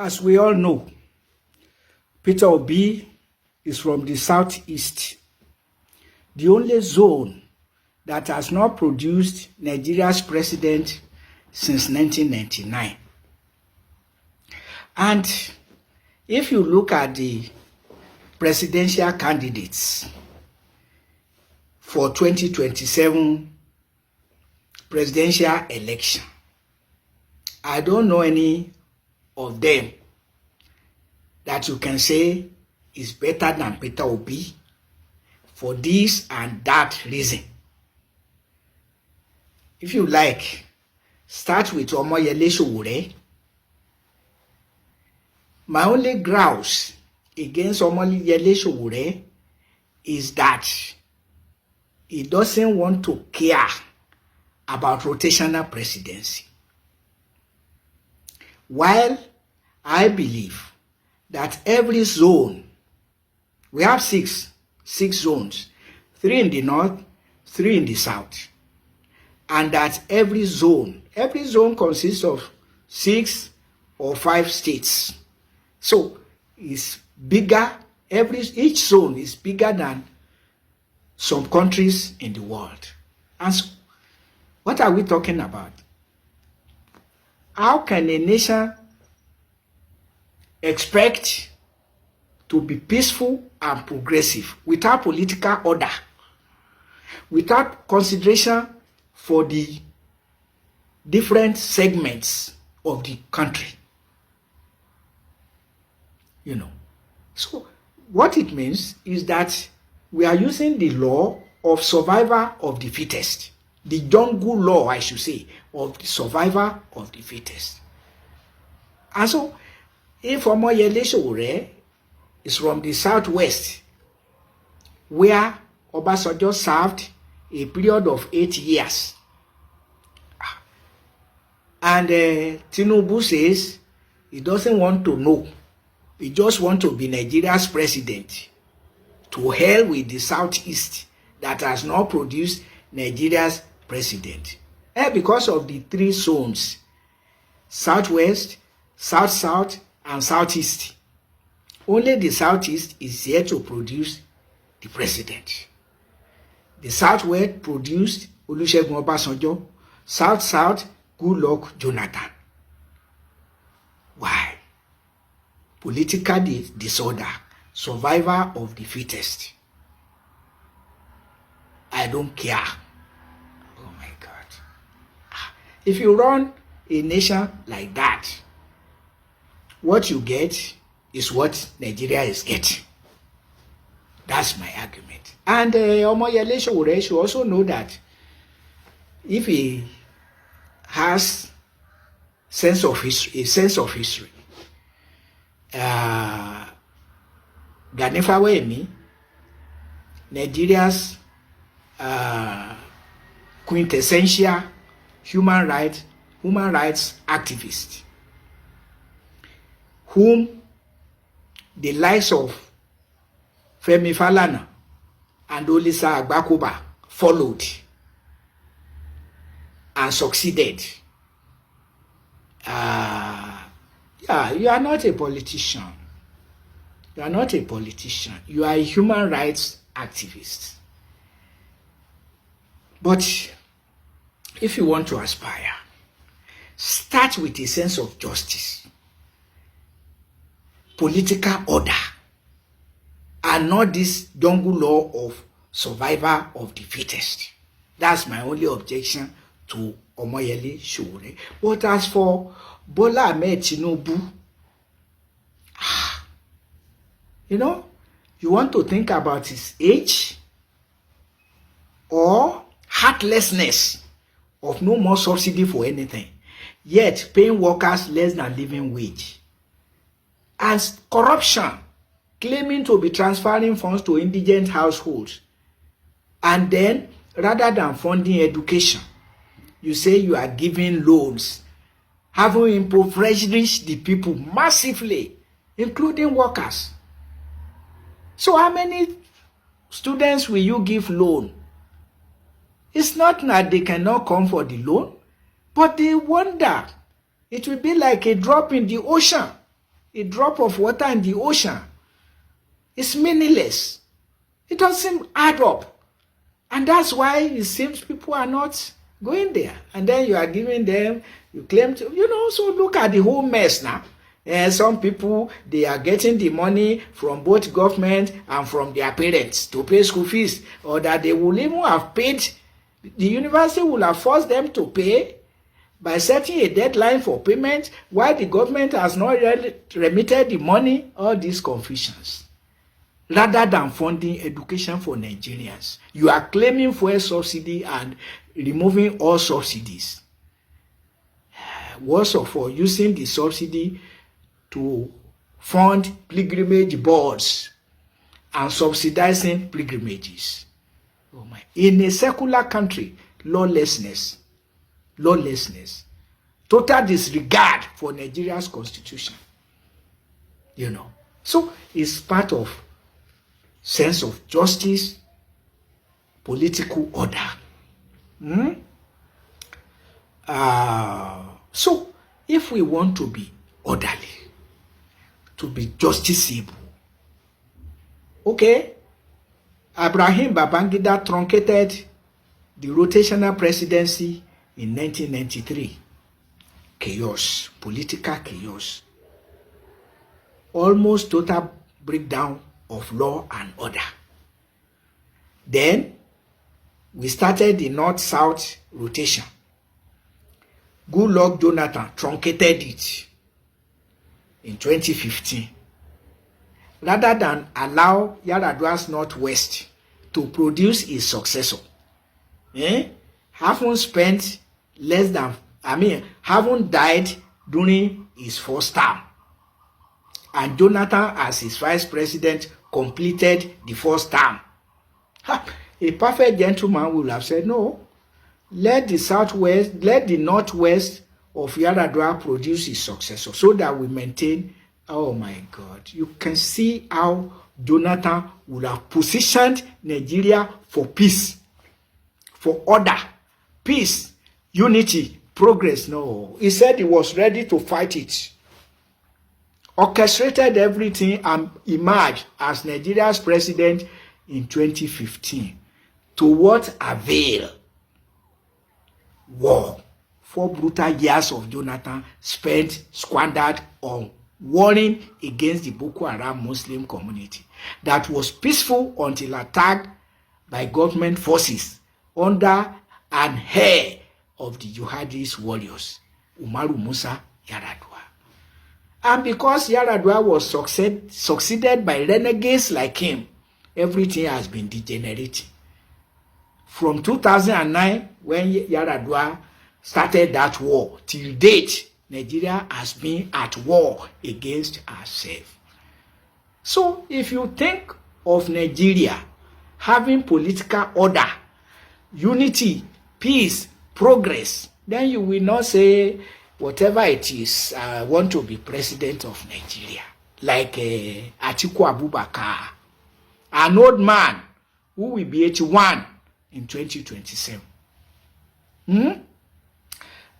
As we all know, Peter Obi is from the southeast, the only zone that has not produced Nigeria's president since 1999. And if you look at the presidential candidates for 2027 presidential election, I don't know any of them that you can say is better than Peter Obi for this and that reason. If you like, start with Omoyele Sowore. My only grouse against Omoyele Sowore is that he doesn't want to care about rotational presidency. While I believe that every zone, we have six zones, 3 in the north, 3 in the south, and that every zone consists of 6 or 5 states. So it's bigger, each zone is bigger than some countries in the world. And so, what are we talking about? How can a nation expect to be peaceful and progressive without political order, without consideration for the different segments of the country? So what it means is that we are using the law of survivor of the fittest, the jungle law, I should say, of the survivor of the fittest. And so, if Omoyele Sowore is from the southwest, where Obasanjo served a period of 8 years, and Tinubu says he doesn't want to know, he just wants to be Nigeria's president, to hell with the southeast that has not produced Nigeria's president. Because of the 3 zones, southwest, south-south, and southeast. Only the southeast is here to produce the president. The southwest produced Olusegun Obasanjo, south-south, Goodluck Jonathan. Why? Political disorder, survivor of the fittest. I don't care. Oh my God. If you run a nation like that, what you get is what Nigeria is getting. That's my argument. And Omoyele Sowore should also know that if he has a sense of history, Gani Fawemi, Nigeria's quintessential human rights activist, whom the likes of Femi Falana and Olisa Agbakoba followed and succeeded. You are not a politician. You are not a politician. You are a human rights activist. But if you want to aspire, start with a sense of justice, political order, and not this jungle law of survivor of the fittest. That's my only objection to Omoyele Sowore. But as for Bola Ahmed Tinubu, you want to think about his age or heartlessness of no more subsidy for anything, yet paying workers less than living wage, and corruption, claiming to be transferring funds to indigent households, and then rather than funding education, you say you are giving loans, having impoverished the people massively, including workers. So how many students will you give loan? It's not that they cannot come for the loan, but they wonder. It will be like a drop in the ocean. a drop of water in the ocean. It's meaningless. It doesn't add up. And that's why it seems people are not going there. And then you are giving them, you claim to, so look at the whole mess now. And some people, they are getting the money from both government and from their parents to pay school fees, or that they will even have paid, the university will have forced them to pay by setting a deadline for payment, while the government has not remitted the money. All these confusions. Rather than funding education for Nigerians, you are claiming fuel subsidy and removing all subsidies. Worst of all, using the subsidy to fund pilgrimage boards and subsidizing pilgrimages. Oh my. In a secular country, lawlessness, total disregard for Nigeria's constitution. So it's part of sense of justice, political order. So if we want to be orderly, to be justiciable, okay, Abraham Babangida truncated the rotational presidency in 1993. Chaos, political chaos, almost total breakdown of law and order. Then we started the North-South rotation. Goodluck Jonathan truncated it in 2015. Rather than allow Yar'Adua's Northwest to produce his successor, haven't died during his first term. And Jonathan, as his vice president, completed the first term. A perfect gentleman would have said, no, let the Northwest of Yar'Adua produce his successor so that we maintain. Oh my God. You can see how Jonathan would have positioned Nigeria for peace, for order, peace, unity, progress. No, he said he was ready to fight it. Orchestrated everything and emerged as Nigeria's president in 2015. To what avail? War. 4 brutal years of Jonathan squandered on warring against the Boko Haram Muslim community that was peaceful until attacked by government forces under and heir of the jihadist warriors, Umaru Musa Yar'Adua. And because Yar'Adua was succeeded by renegades like him, everything has been degenerating. From 2009, when Yar'Adua started that war, till date, Nigeria has been at war against herself. So if you think of Nigeria having political order, unity, peace, progress, then you will not say, whatever it is, I want to be president of Nigeria. Like Atiku Abubakar, an old man who will be 81 in 2027.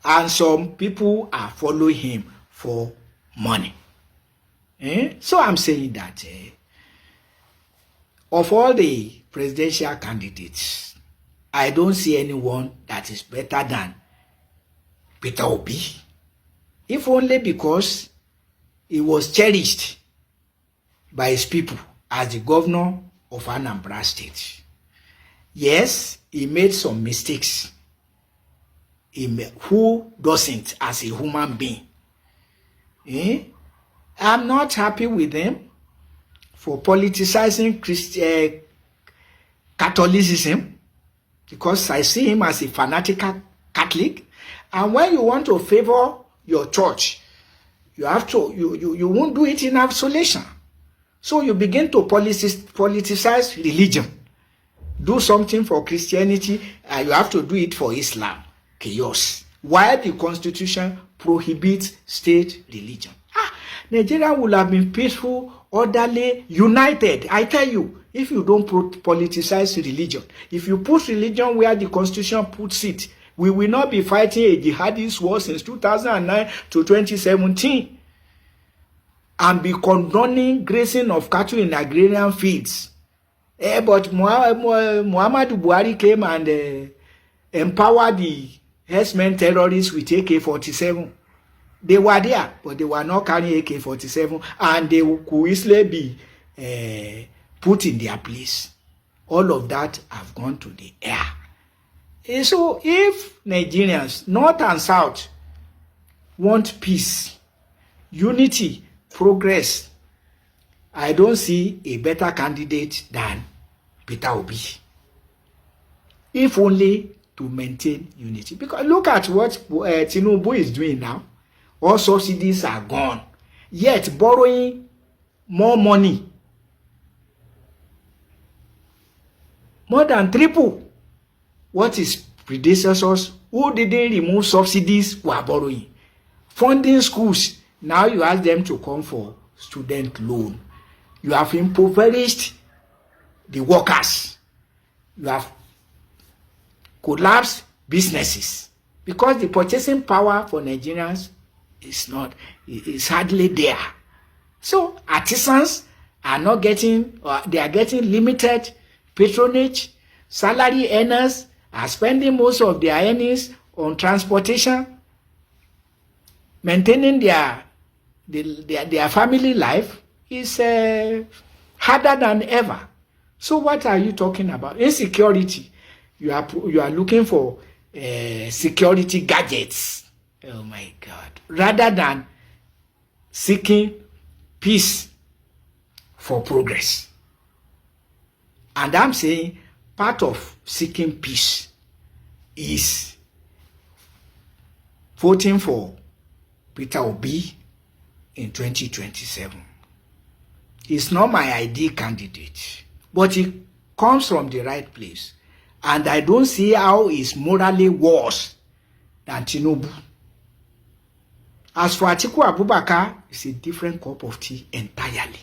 And some people are following him for money. So I'm saying that of all the presidential candidates, I don't see anyone that is better than Peter Obi. If only because he was cherished by his people as the governor of Anambra State. Yes, he made some mistakes. Who doesn't as a human being? I'm not happy with him for politicizing Catholicism, because I see him as a fanatical Catholic. And when you want to favor your church, you have to you won't do it in isolation. So you begin to politicize religion. Do something for Christianity, and you have to do it for Islam. Chaos. While the constitution prohibits state religion. Nigeria will have been peaceful, orderly, united. I tell you, if you don't politicize religion, if you put religion where the constitution puts it, we will not be fighting a jihadist war since 2009 to 2017. and be condoning grazing of cattle in agrarian fields. But Muhammadu Buhari came and empowered the herdsmen terrorists with AK-47. They were there, but they were not carrying AK-47, and they could easily be put in their place. All of that have gone to the air. And so if Nigerians, North and South, want peace, unity, progress, I don't see a better candidate than Peter Obi. If only to maintain unity. Because look at what Tinubu is doing now. All subsidies are gone. Yet borrowing more money. More than triple what his predecessors who didn't remove subsidies were borrowing. Funding schools. Now you ask them to come for student loan. You have impoverished the workers. You have collapsed businesses because the purchasing power for Nigerians is hardly there. So artisans are not getting, they are getting limited patronage. Salary earners are spending most of their earnings on transportation, maintaining their family life is harder than ever. So what are you talking about? Insecurity. You are looking for security gadgets. Oh my God. Rather than seeking peace for progress. And I'm saying part of seeking peace is voting for Peter Obi in 2027. He's not my ideal candidate, but he comes from the right place. And I don't see how he's morally worse than Tinubu. As for Atiku Abubakar, it's a different cup of tea entirely.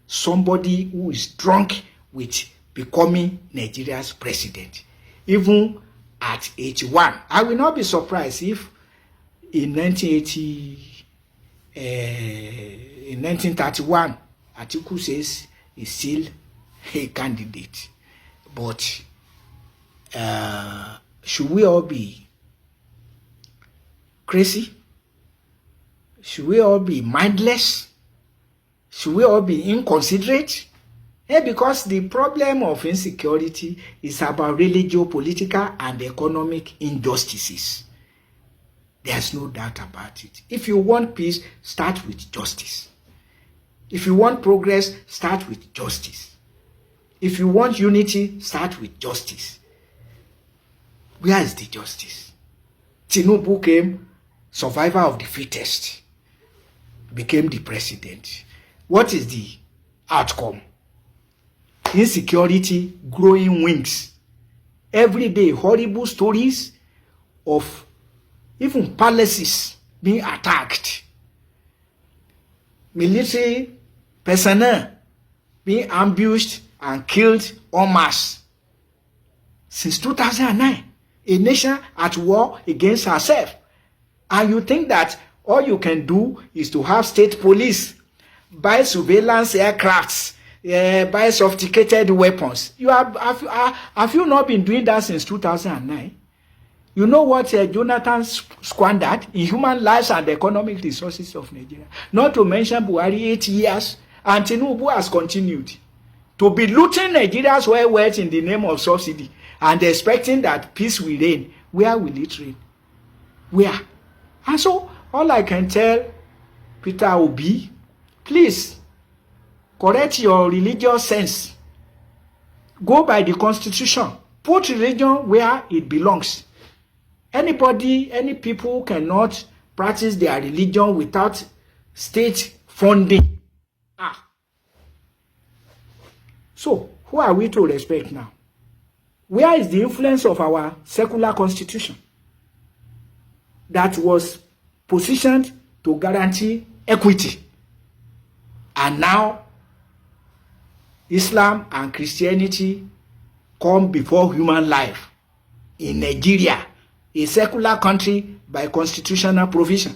Somebody who is drunk with becoming Nigeria's president. Even at 81. I will not be surprised if in 1931, Atiku says he's still a candidate. But should we all be crazy? Should we all be mindless? Should we all be inconsiderate? Because the problem of insecurity is about religious, political, and economic injustices. There's no doubt about it. If you want peace, start with justice. If you want progress, start with justice. If you want unity, start with justice. Where is the justice? Tinubu came, survivor of the fittest, became the president. What is the outcome? Insecurity, growing wings. Every day, horrible stories of even palaces being attacked. Military personnel being ambushed and killed en masse. Since 2009, a nation at war against herself. And you think that all you can do is to have state police, buy surveillance aircrafts, buy sophisticated weapons. Have you not been doing that since 2009? You know what Jonathan squandered in human lives and the economic resources of Nigeria. Not to mention Buhari 8 years, and Tinubu has continued to be looting Nigeria's wealth in the name of subsidy and expecting that peace will reign. Where will it reign? Where? And so, all I can tell Peter Obi, please, correct your religious sense. Go by the constitution. Put religion where it belongs. Anybody, any people cannot practice their religion without state funding. So, who are we to respect now? Where is the influence of our secular constitution that was positioned to guarantee equity? And now, Islam and Christianity come before human life in Nigeria, a secular country by constitutional provision.